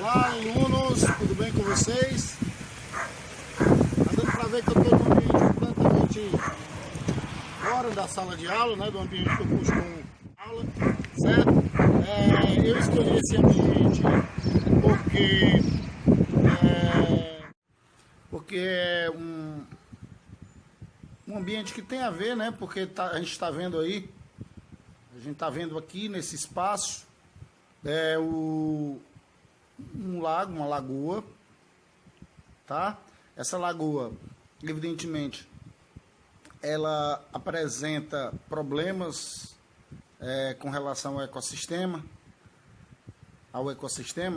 Olá, alunos, tudo bem com vocês? Tá dando para ver que eu estou num ambiente completamente fora da sala de aula, né? Do ambiente que eu costumo aula, certo? Eu escolhi esse ambiente porque é um ambiente que tem a ver, né? Porque a gente está vendo aí, a gente está vendo aqui nesse espaço um lago, uma lagoa, tá? Essa lagoa, evidentemente, ela apresenta problemas com relação ao ecossistema,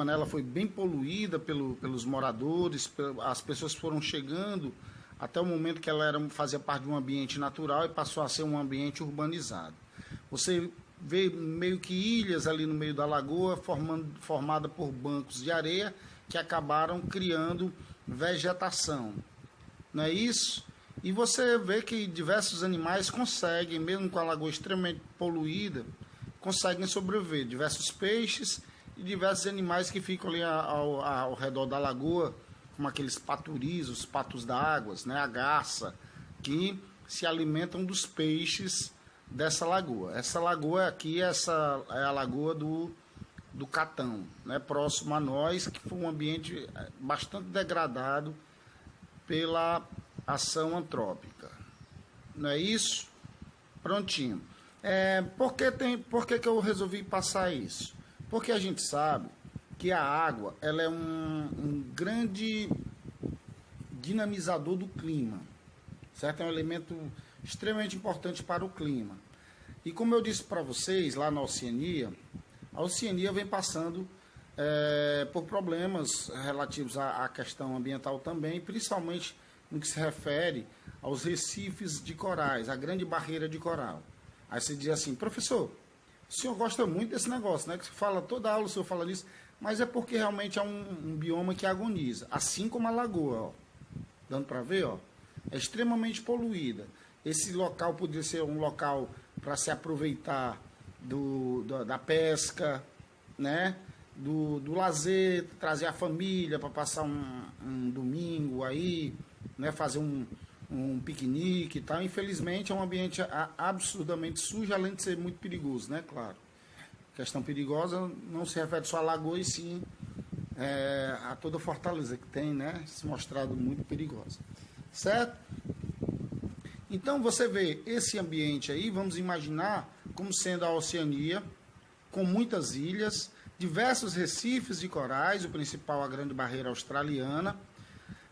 né? Ela foi bem poluída pelos moradores, as pessoas foram chegando até o momento que ela fazia parte de um ambiente natural e passou a ser um ambiente urbanizado. Você vê meio que ilhas ali no meio da lagoa, formada por bancos de areia que acabaram criando vegetação. Não é isso? E você vê que diversos animais conseguem, mesmo com a lagoa extremamente poluída, conseguem sobreviver. Diversos peixes e diversos animais que ficam ali ao redor da lagoa, como aqueles paturis, os patos d'água, né? A garça, que se alimentam dos peixes dessa lagoa. Essa lagoa aqui, essa é a lagoa do Catão, né? Próximo a nós, que foi um ambiente bastante degradado pela ação antrópica. Não é isso? Prontinho. Por que eu resolvi passar isso? Porque a gente sabe que a água ela é um grande dinamizador do clima, certo? É um elemento extremamente importante para o clima. E como eu disse para vocês, lá na Oceania, a Oceania vem passando por problemas relativos à questão ambiental também, principalmente no que se refere aos recifes de corais, a grande barreira de coral. Aí você diz assim, professor, o senhor gosta muito desse negócio, né? Que você fala, toda aula o senhor fala disso, mas é porque realmente é um bioma que agoniza, assim como a lagoa, ó. Dando para ver, ó, é extremamente poluída. Esse local poderia ser um local para se aproveitar da pesca, né? Do lazer, trazer a família para passar um domingo aí, né? Fazer um piquenique e tal. Infelizmente é um ambiente absurdamente sujo, além de ser muito perigoso, né? Claro. Questão perigosa não se refere só à lagoa, e sim a toda Fortaleza que tem, né? Se mostrado muito perigosa. Certo? Então você vê esse ambiente aí, vamos imaginar como sendo a Oceania, com muitas ilhas, diversos recifes de corais, o principal a Grande Barreira Australiana,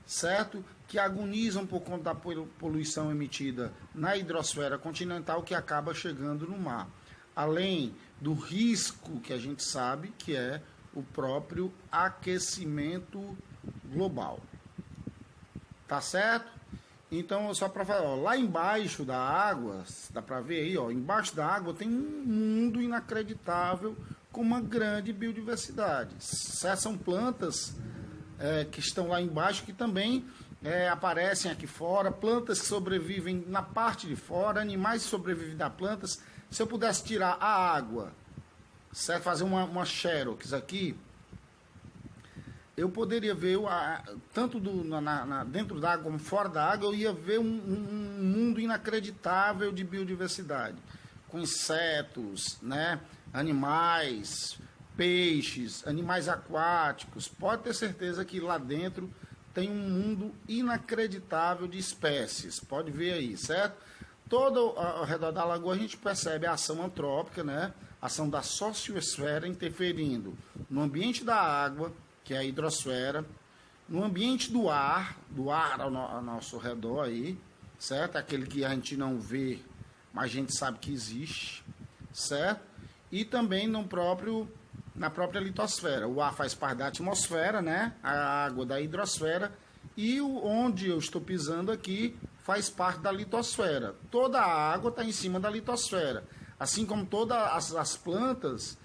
certo? Que agonizam por conta da poluição emitida na hidrosfera continental que acaba chegando no mar. Além do risco que a gente sabe que é o próprio aquecimento global. Tá certo? Então, só para falar, ó, lá embaixo da água, dá para ver aí, ó, embaixo da água tem um mundo inacreditável com uma grande biodiversidade. São plantas que estão lá embaixo que também aparecem aqui fora, plantas que sobrevivem na parte de fora, animais que sobrevivem das plantas. Se eu pudesse tirar a água, certo? Fazer uma xerox aqui, eu poderia ver, tanto dentro da água como fora da água, eu ia ver um mundo inacreditável de biodiversidade, com insetos, né? Animais, peixes, animais aquáticos. Pode ter certeza que lá dentro tem um mundo inacreditável de espécies. Pode ver aí, certo? Todo ao redor da lagoa a gente percebe a ação antrópica, né? A ação da sociosfera interferindo no ambiente da água, que é a hidrosfera, no ambiente do ar ao nosso redor aí, certo? Aquele que a gente não vê, mas a gente sabe que existe, certo? E também na própria litosfera. O ar faz parte da atmosfera, né? A água da hidrosfera, e onde eu estou pisando aqui faz parte da litosfera. Toda a água está em cima da litosfera, assim como todas as plantas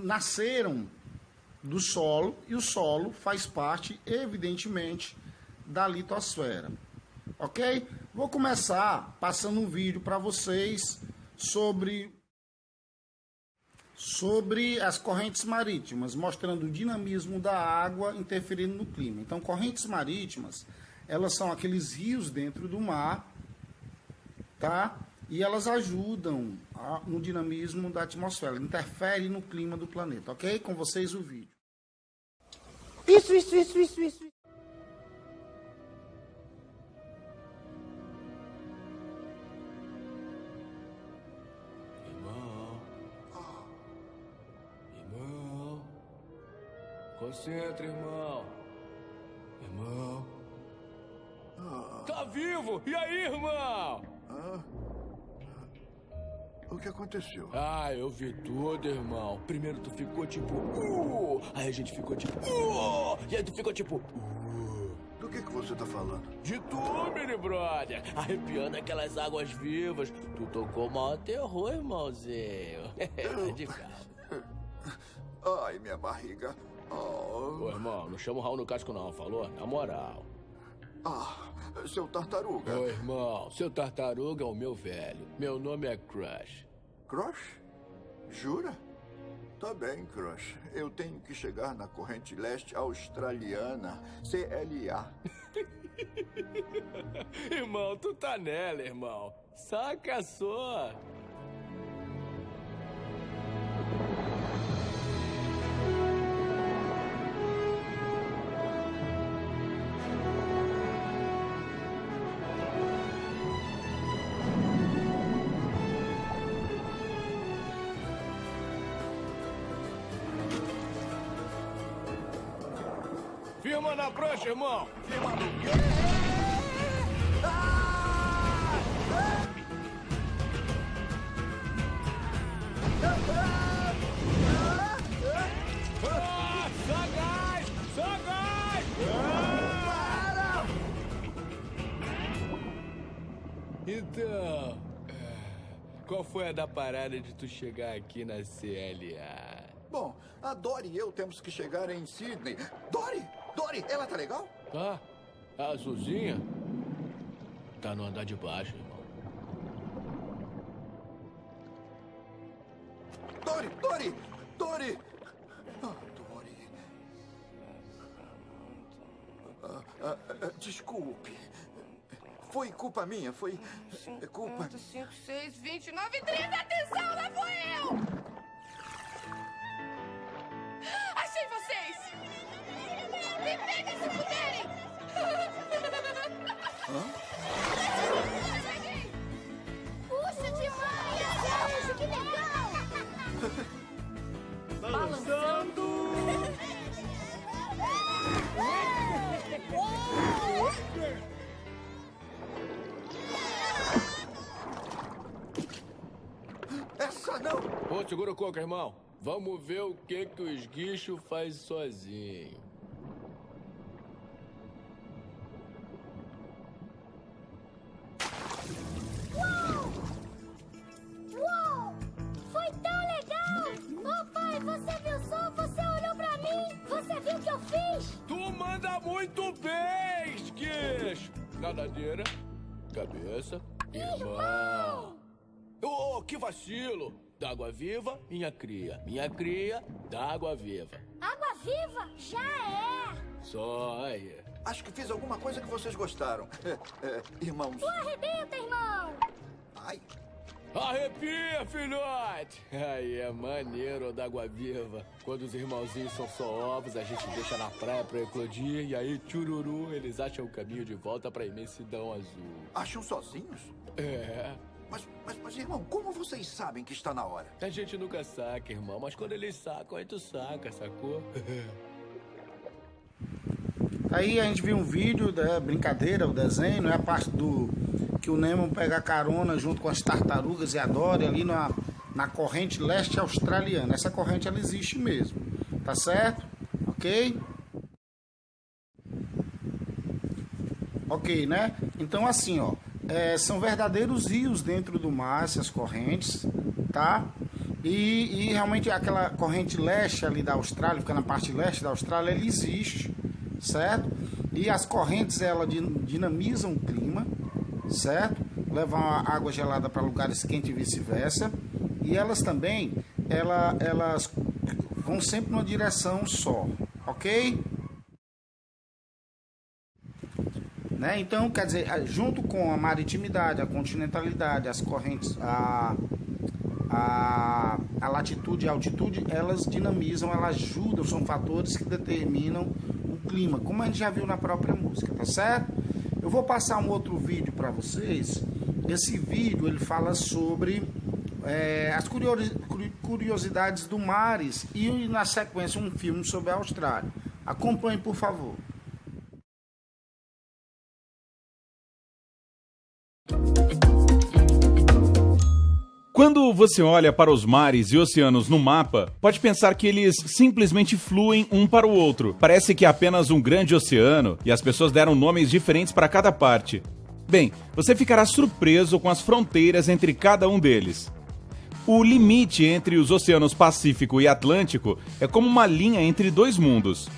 nasceram do solo, e o solo faz parte, evidentemente, da litosfera. Ok? Vou começar passando um vídeo para vocês sobre sobre as correntes marítimas, mostrando o dinamismo da água interferindo no clima. Então, correntes marítimas, elas são aqueles rios dentro do mar, tá? E elas ajudam no dinamismo da atmosfera, interferem no clima do planeta, ok? Com vocês o vídeo. Isso. Irmão, concentra, irmão. Irmão. Tá vivo? E aí, irmão? O que aconteceu? Ah, eu vi tudo, irmão. Primeiro tu ficou tipo... Aí a gente ficou tipo... E aí tu ficou tipo... Do que você tá falando? De tu, mini brother. Arrepiando aquelas águas vivas. Tu tocou mal terror, irmãozinho. De calma. Ai, minha barriga. Ô, irmão, não chama o Raul no casco não, falou? Na moral. Seu tartaruga. Ô, irmão, seu tartaruga é o meu velho. Meu nome é Crush. Crush? Jura? Tá bem, Crush. Eu tenho que chegar na corrente leste australiana, CLA. Irmão, tu tá nela, irmão. Saca só. Firma na prancha, irmão! Firma no quê? Só gás! Só gás! Para! Então, qual foi a da parada de tu chegar aqui na CLA? Bom, a Dory e eu temos que chegar em Sydney. Dory! Dory, ela tá legal? Ah, a azulzinha? Tá no andar de baixo, irmão. Dory! Dory! Dory! Dory. Desculpe. Foi culpa minha, foi culpa... 5, 6, 29, 30, atenção, lá vou eu! Achei vocês! Me peguem se puderem! Peguei! Puxa demais! Que legal! Balançando! Essa não! Ô, segura o coco, irmão. Vamos ver o que o esguicho faz sozinho. Uou! Foi tão legal! Ô pai, você viu só? Você olhou pra mim? Você viu o que eu fiz? Tu manda muito bem, esguicho! Nadadeira, cabeça, irmão. Oh, que vacilo! D'água viva, minha cria. Minha cria, d'água viva. Água viva? Já é! Só aí. Acho que fiz alguma coisa que vocês gostaram. Irmãos. Tu arrebenta, irmão! Ai, Arrepia, filhote! Aí é maneiro d'água viva. Quando os irmãozinhos são só ovos, a gente deixa na praia pra eclodir. E aí, tchururu, eles acham o caminho de volta pra imensidão azul. acham sozinhos? É... Mas, irmão, como vocês sabem que está na hora? A gente nunca saca, irmão, mas quando eles sacam, aí tu saca, sacou? Aí a gente viu um vídeo da brincadeira, o desenho, é a parte do que o Nemo pega carona junto com as tartarugas e a Dory ali na corrente leste australiana. Essa corrente ela existe mesmo, tá certo? Ok? Ok, né? Então assim, ó, são verdadeiros rios dentro do mar, essas correntes, tá? E realmente aquela corrente leste ali da Austrália, fica na parte leste da Austrália, ela existe, certo? E as correntes, ela dinamizam o clima, certo? Levam a água gelada para lugares quentes e vice-versa. E elas também elas vão sempre numa direção só, ok? Né? Então, quer dizer, junto com a maritimidade, a continentalidade, as correntes, a latitude e a altitude, elas dinamizam, elas ajudam, são fatores que determinam o clima, como a gente já viu na própria música, tá certo? Eu vou passar um outro vídeo para vocês. Esse vídeo ele fala sobre as curiosidades do mares e na sequência um filme sobre a Austrália. Acompanhe, por favor. Quando você olha para os mares e oceanos no mapa, pode pensar que eles simplesmente fluem um para o outro. Parece que é apenas um grande oceano e as pessoas deram nomes diferentes para cada parte. Bem, você ficará surpreso com as fronteiras entre cada um deles. O limite entre os oceanos Pacífico e Atlântico é como uma linha entre dois mundos.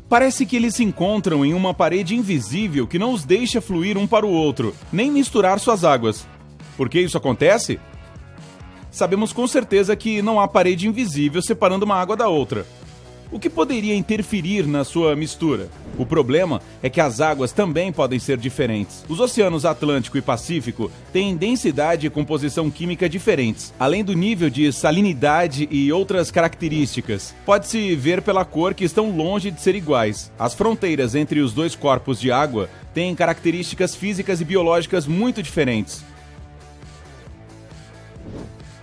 Parece que eles se encontram em uma parede invisível que não os deixa fluir um para o outro, nem misturar suas águas. Por que isso acontece? Sabemos com certeza que não há parede invisível separando uma água da outra. O que poderia interferir na sua mistura? O problema é que as águas também podem ser diferentes. Os oceanos Atlântico e Pacífico têm densidade e composição química diferentes, além do nível de salinidade e outras características. Pode-se ver pela cor que estão longe de ser iguais. As fronteiras entre os dois corpos de água têm características físicas e biológicas muito diferentes.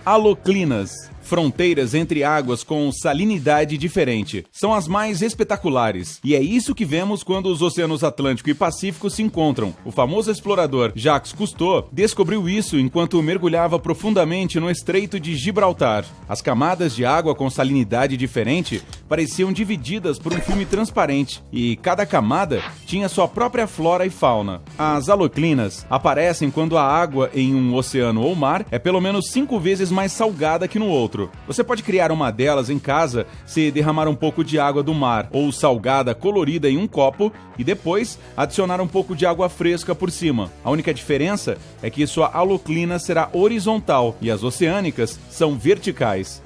Haloclinas, fronteiras entre águas com salinidade diferente, são as mais espetaculares. E é isso que vemos quando os oceanos Atlântico e Pacífico se encontram. O famoso explorador Jacques Cousteau descobriu isso enquanto mergulhava profundamente no Estreito de Gibraltar. As camadas de água com salinidade diferente pareciam divididas por um filme transparente, e cada camada tinha sua própria flora e fauna. As haloclinas aparecem quando a água em um oceano ou mar é pelo menos 5 vezes mais salgada que no outro. Você pode criar uma delas em casa se derramar um pouco de água do mar ou salgada colorida em um copo e depois adicionar um pouco de água fresca por cima. A única diferença é que sua haloclina será horizontal e as oceânicas são verticais.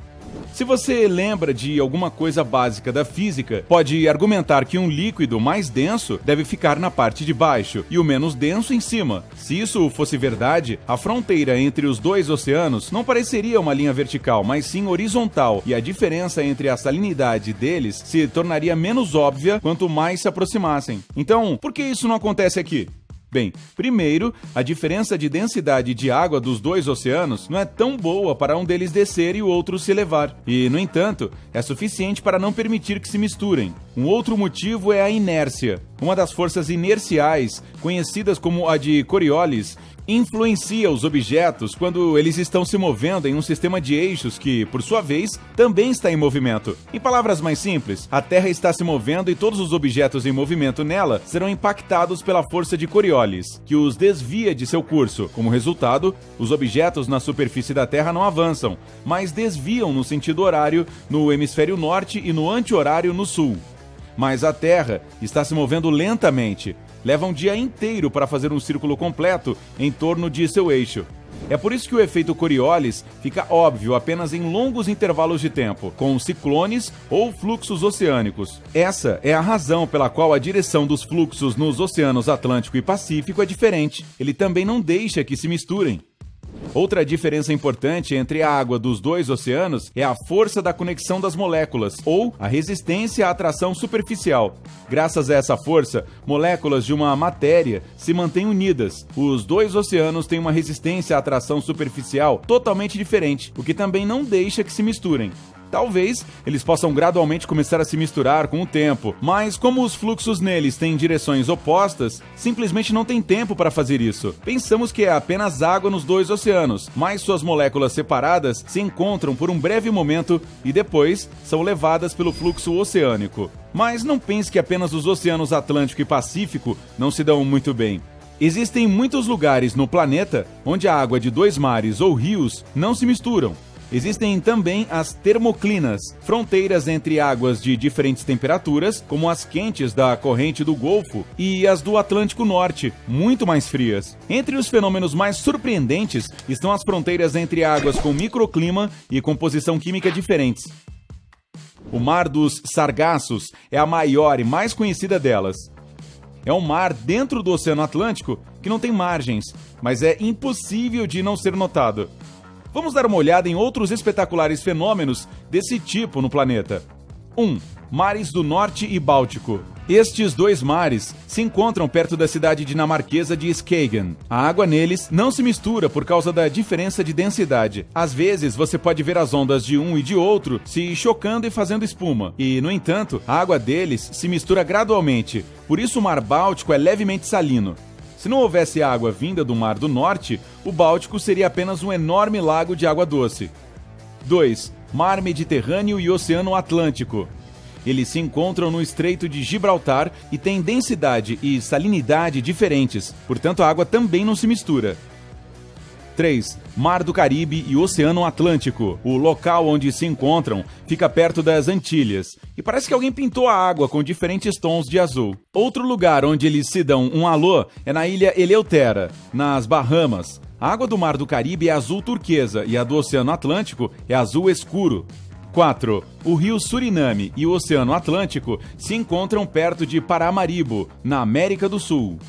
Se você lembra de alguma coisa básica da física, pode argumentar que um líquido mais denso deve ficar na parte de baixo e o menos denso em cima. Se isso fosse verdade, a fronteira entre os dois oceanos não pareceria uma linha vertical, mas sim horizontal, e a diferença entre a salinidade deles se tornaria menos óbvia quanto mais se aproximassem. Então, por que isso não acontece aqui? Bem, primeiro, a diferença de densidade de água dos dois oceanos não é tão boa para um deles descer e o outro se elevar. E, no entanto, é suficiente para não permitir que se misturem. Um outro motivo é a inércia. Uma das forças inerciais, conhecidas como a de Coriolis, influencia os objetos quando eles estão se movendo em um sistema de eixos que, por sua vez, também está em movimento. Em palavras mais simples, a Terra está se movendo e todos os objetos em movimento nela serão impactados pela força de Coriolis, que os desvia de seu curso. Como resultado, os objetos na superfície da Terra não avançam, mas desviam no sentido horário no hemisfério norte e no anti-horário no sul. Mas a Terra está se movendo lentamente. Leva um dia inteiro para fazer um círculo completo em torno de seu eixo. É por isso que o efeito Coriolis fica óbvio apenas em longos intervalos de tempo, com ciclones ou fluxos oceânicos. Essa é a razão pela qual a direção dos fluxos nos oceanos Atlântico e Pacífico é diferente. Ele também não deixa que se misturem. Outra diferença importante entre a água dos dois oceanos é a força da conexão das moléculas, ou a resistência à atração superficial. Graças a essa força, moléculas de uma matéria se mantêm unidas. Os dois oceanos têm uma resistência à atração superficial totalmente diferente, o que também não deixa que se misturem. Talvez eles possam gradualmente começar a se misturar com o tempo, mas como os fluxos neles têm direções opostas, simplesmente não tem tempo para fazer isso. Pensamos que é apenas água nos dois oceanos, mas suas moléculas separadas se encontram por um breve momento e depois são levadas pelo fluxo oceânico. Mas não pense que apenas os oceanos Atlântico e Pacífico não se dão muito bem. Existem muitos lugares no planeta onde a água de dois mares ou rios não se misturam. Existem também as termoclinas, fronteiras entre águas de diferentes temperaturas, como as quentes da corrente do Golfo e as do Atlântico Norte, muito mais frias. Entre os fenômenos mais surpreendentes estão as fronteiras entre águas com microclima e composição química diferentes. O Mar dos Sargassos é a maior e mais conhecida delas. É um mar dentro do Oceano Atlântico que não tem margens, mas é impossível de não ser notado. Vamos dar uma olhada em outros espetaculares fenômenos desse tipo no planeta. 1. Mares do Norte e Báltico. Estes dois mares se encontram perto da cidade dinamarquesa de Skagen. A água neles não se mistura por causa da diferença de densidade. Às vezes você pode ver as ondas de um e de outro se chocando e fazendo espuma. E, no entanto, a água deles se mistura gradualmente. Por isso o mar Báltico é levemente salino. Se não houvesse água vinda do Mar do Norte, o Báltico seria apenas um enorme lago de água doce. 2. Mar Mediterrâneo e Oceano Atlântico. Eles se encontram no Estreito de Gibraltar e têm densidade e salinidade diferentes, portanto a água também não se mistura. 3. Mar do Caribe e Oceano Atlântico. O local onde se encontram fica perto das Antilhas, e parece que alguém pintou a água com diferentes tons de azul. Outro lugar onde eles se dão um alô é na ilha Eleuthera, nas Bahamas. A água do Mar do Caribe é azul turquesa e a do Oceano Atlântico é azul escuro. 4. O rio Suriname e o Oceano Atlântico se encontram perto de Paramaribo, na América do Sul.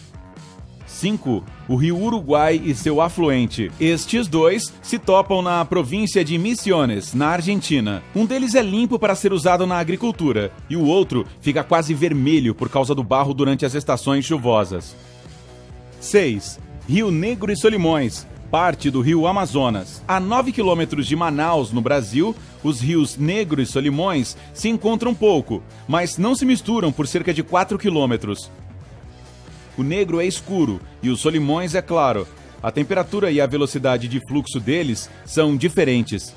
5. O rio Uruguai e seu afluente. Estes dois se topam na província de Misiones, na Argentina. Um deles é limpo para ser usado na agricultura, e o outro fica quase vermelho por causa do barro durante as estações chuvosas. 6. Rio Negro e Solimões, parte do rio Amazonas. A 9 quilômetros de Manaus, no Brasil, os rios Negro e Solimões se encontram pouco, mas não se misturam por cerca de 4 quilômetros. O Negro é escuro e o Solimões é claro. A temperatura e a velocidade de fluxo deles são diferentes.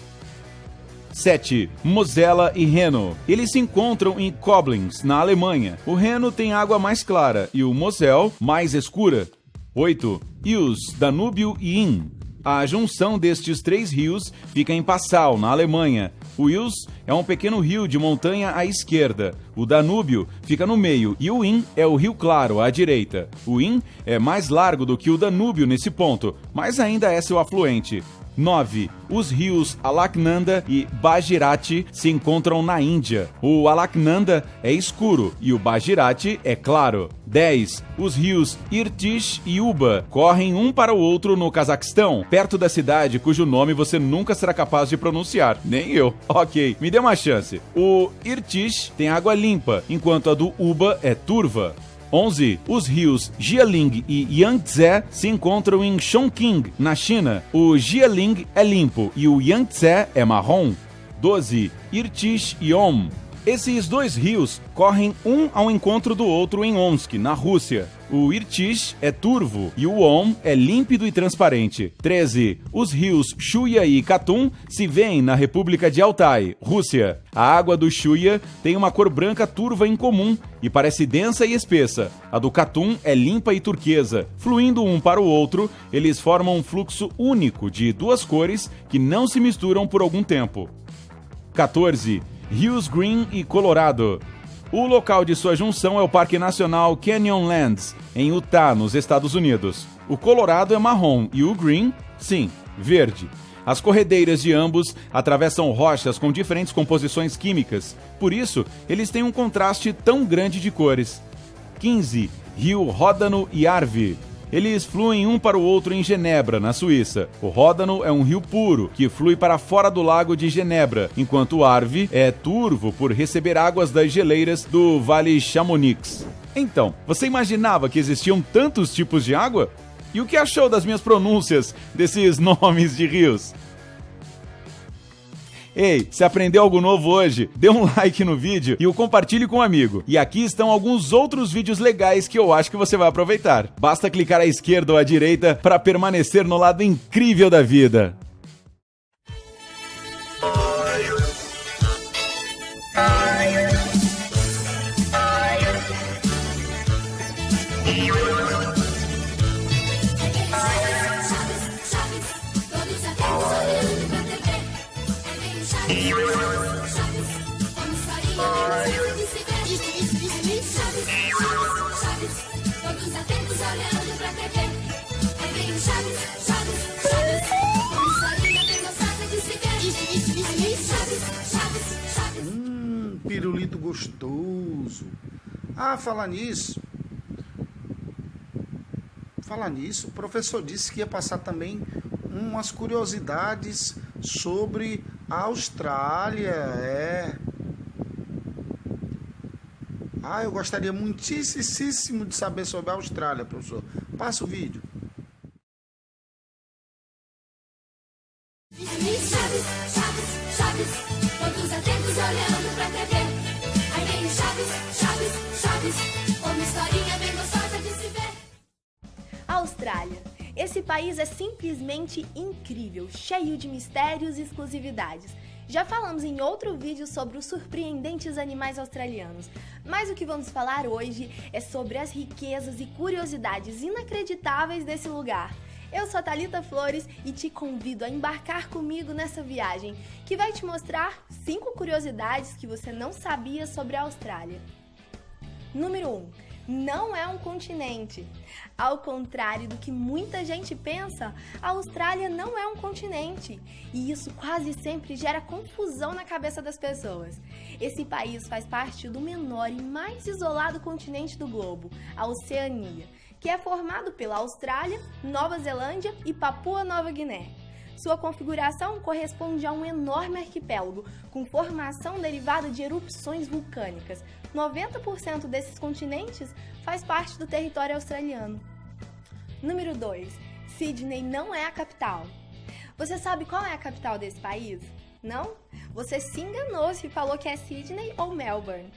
7. Mosela e Reno. Eles se encontram em Koblenz, na Alemanha. O Reno tem água mais clara e o Mosel mais escura. 8. Rios Danúbio e Inn. A junção destes três rios fica em Passau, na Alemanha. O Ius é um pequeno rio de montanha à esquerda. O Danúbio fica no meio e o Inn é o Rio Claro, à direita. O Inn é mais largo do que o Danúbio nesse ponto, mas ainda é seu afluente. 9. Os rios Alaknanda e Bhagirathi se encontram na Índia. O Alaknanda é escuro e o Bhagirathi é claro. 10. Os rios Irtysh e Uba correm um para o outro no Cazaquistão, perto da cidade cujo nome você nunca será capaz de pronunciar. Nem eu. Ok, me dê uma chance. O Irtysh tem água limpa, enquanto a do Uba é turva. 11. Os rios Jialing e Yangtze se encontram em Chongqing, na China. O Jialing é limpo e o Yangtze é marrom. 12. Irtysh e Om. Esses dois rios correm um ao encontro do outro em Omsk, na Rússia. O Irtysh é turvo e o Om é límpido e transparente. 13. Os rios Chuya e Katun se vêem na República de Altai, Rússia. A água do Chuya tem uma cor branca turva incomum e parece densa e espessa. A do Katun é limpa e turquesa. Fluindo um para o outro, eles formam um fluxo único de duas cores que não se misturam por algum tempo. 14. Rios Green e Colorado. O local de sua junção é o Parque Nacional Canyonlands, em Utah, nos Estados Unidos. O Colorado é marrom e o Green, sim, verde. As corredeiras de ambos atravessam rochas com diferentes composições químicas, por isso eles têm um contraste tão grande de cores. 15. Rio Ródano e Arve. Eles fluem um para o outro em Genebra, na Suíça. O Ródano é um rio puro, que flui para fora do lago de Genebra, enquanto o Arve é turvo por receber águas das geleiras do Vale Chamonix. Então, você imaginava que existiam tantos tipos de água? E o que achou das minhas pronúncias desses nomes de rios? Ei, se aprendeu algo novo hoje, dê um like no vídeo e o compartilhe com um amigo. E aqui estão alguns outros vídeos legais que eu acho que você vai aproveitar. Basta clicar à esquerda ou à direita para permanecer no lado incrível da vida. pirulito gostoso. Ah, falar nisso, o professor disse que ia passar também umas curiosidades sobre a Austrália, Ah, eu gostaria muitíssimo de saber sobre a Austrália, professor. Passa o vídeo. Chaves, Chaves, Chaves, todos atentos olhando pra TV. Aí vem o Chaves, Chaves, Chaves, uma historinha bem gostosa de se ver. Austrália. Esse país é simplesmente incrível, cheio de mistérios e exclusividades. Já falamos em outro vídeo sobre os surpreendentes animais australianos, mas o que vamos falar hoje é sobre as riquezas e curiosidades inacreditáveis desse lugar. Eu sou a Thalita Flores e te convido a embarcar comigo nessa viagem, que vai te mostrar 5 curiosidades que você não sabia sobre a Austrália. Número 1. Não é um continente. Ao contrário do que muita gente pensa, a Austrália não é um continente. E isso quase sempre gera confusão na cabeça das pessoas. Esse país faz parte do menor e mais isolado continente do globo, a Oceania, que é formado pela Austrália, Nova Zelândia e Papua Nova Guiné. Sua configuração corresponde a um enorme arquipélago, com formação derivada de erupções vulcânicas. 90% desses continentes faz parte do território australiano. Número 2. Sydney não é a capital. Você sabe qual é a capital desse país? Não? Você se enganou se falou que é Sydney ou Melbourne.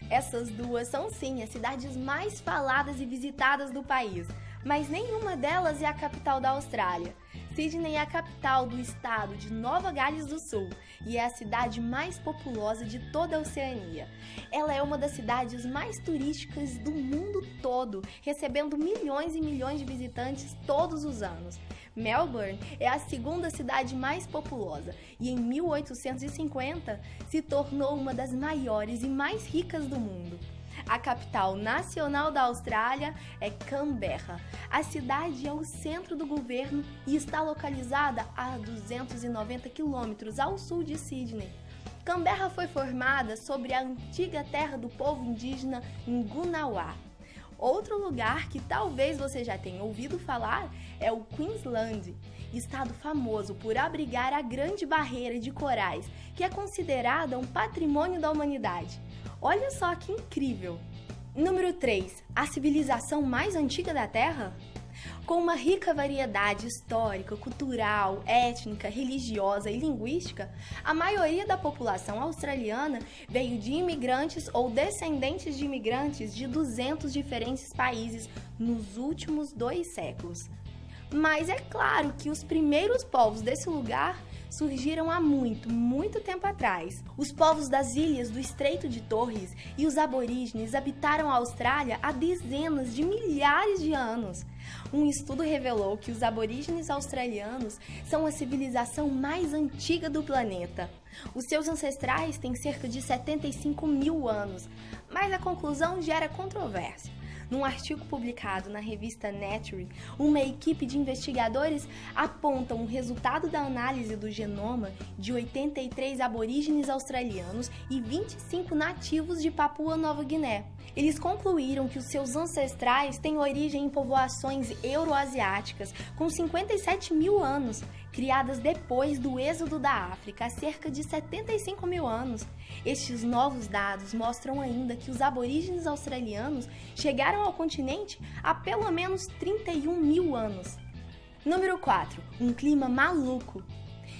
Essas duas são sim as cidades mais faladas e visitadas do país, mas nenhuma delas é a capital da Austrália. Sydney é a capital do estado de Nova Gales do Sul e é a cidade mais populosa de toda a Oceania. Ela é uma das cidades mais turísticas do mundo todo, recebendo milhões e milhões de visitantes todos os anos. Melbourne é a segunda cidade mais populosa e em 1850 se tornou uma das maiores e mais ricas do mundo. A capital nacional da Austrália é Canberra. A cidade é o centro do governo e está localizada a 290 quilômetros ao sul de Sydney. Canberra foi formada sobre a antiga terra do povo indígena Ngunnawal. Outro lugar que talvez você já tenha ouvido falar é o Queensland, estado famoso por abrigar a Grande Barreira de Corais, que é considerada um patrimônio da humanidade. Olha só que incrível! Número 3. A civilização mais antiga da Terra? Com uma rica variedade histórica, cultural, étnica, religiosa e linguística, a maioria da população australiana veio de imigrantes ou descendentes de imigrantes de 200 diferentes países nos últimos 2 séculos. Mas é claro que os primeiros povos desse lugar surgiram há muito tempo atrás. Os povos das ilhas do Estreito de Torres e os aborígenes habitaram a Austrália há dezenas de milhares de anos. Um estudo revelou que os aborígenes australianos são a civilização mais antiga do planeta. Os seus ancestrais têm cerca de 75 mil anos, mas a conclusão gera controvérsia. Num artigo publicado na revista Nature, uma equipe de investigadores aponta um resultado da análise do genoma de 83 aborígenes australianos e 25 nativos de Papua Nova Guiné. Eles concluíram que os seus ancestrais têm origem em povoações euroasiáticas com 57 mil anos, criadas depois do êxodo da África há cerca de 75 mil anos. Estes novos dados mostram ainda que os aborígenes australianos chegaram ao continente há pelo menos 31 mil anos. Número 4. Um clima maluco.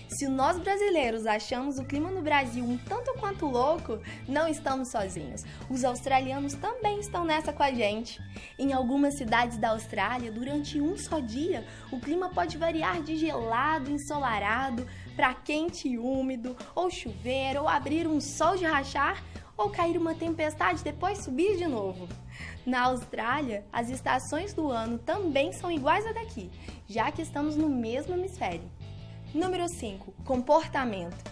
Se nós brasileiros achamos o clima no Brasil um tanto quanto louco, não estamos sozinhos. Os australianos também estão nessa com a gente. Em algumas cidades da Austrália, durante um só dia, o clima pode variar de gelado, ensolarado, para quente e úmido, ou chover, ou abrir um sol de rachar, ou cair uma tempestade e depois subir de novo. Na Austrália, as estações do ano também são iguais a daqui, já que estamos no mesmo hemisfério. Número 5. Comportamento.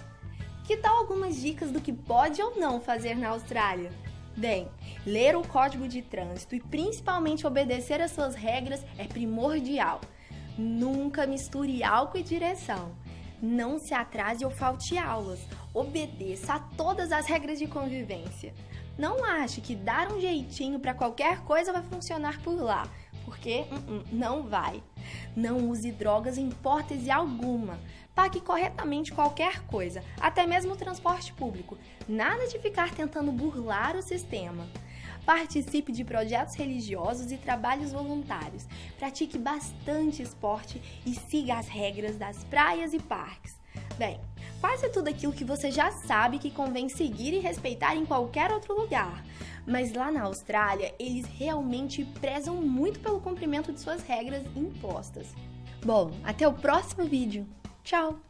Que tal algumas dicas do que pode ou não fazer na Austrália? Bem, ler o código de trânsito e principalmente obedecer às suas regras é primordial. Nunca misture álcool e direção. Não se atrase ou falte aulas. Obedeça a todas as regras de convivência. Não ache que dar um jeitinho para qualquer coisa vai funcionar por lá, porque não vai. Não use drogas em hipótese alguma. Pague corretamente qualquer coisa, até mesmo o transporte público. Nada de ficar tentando burlar o sistema. Participe de projetos religiosos e trabalhos voluntários. Pratique bastante esporte e siga as regras das praias e parques. Bem, quase tudo aquilo que você já sabe que convém seguir e respeitar em qualquer outro lugar. Mas lá na Austrália, eles realmente prezam muito pelo cumprimento de suas regras impostas. Bom, até o próximo vídeo. Tchau!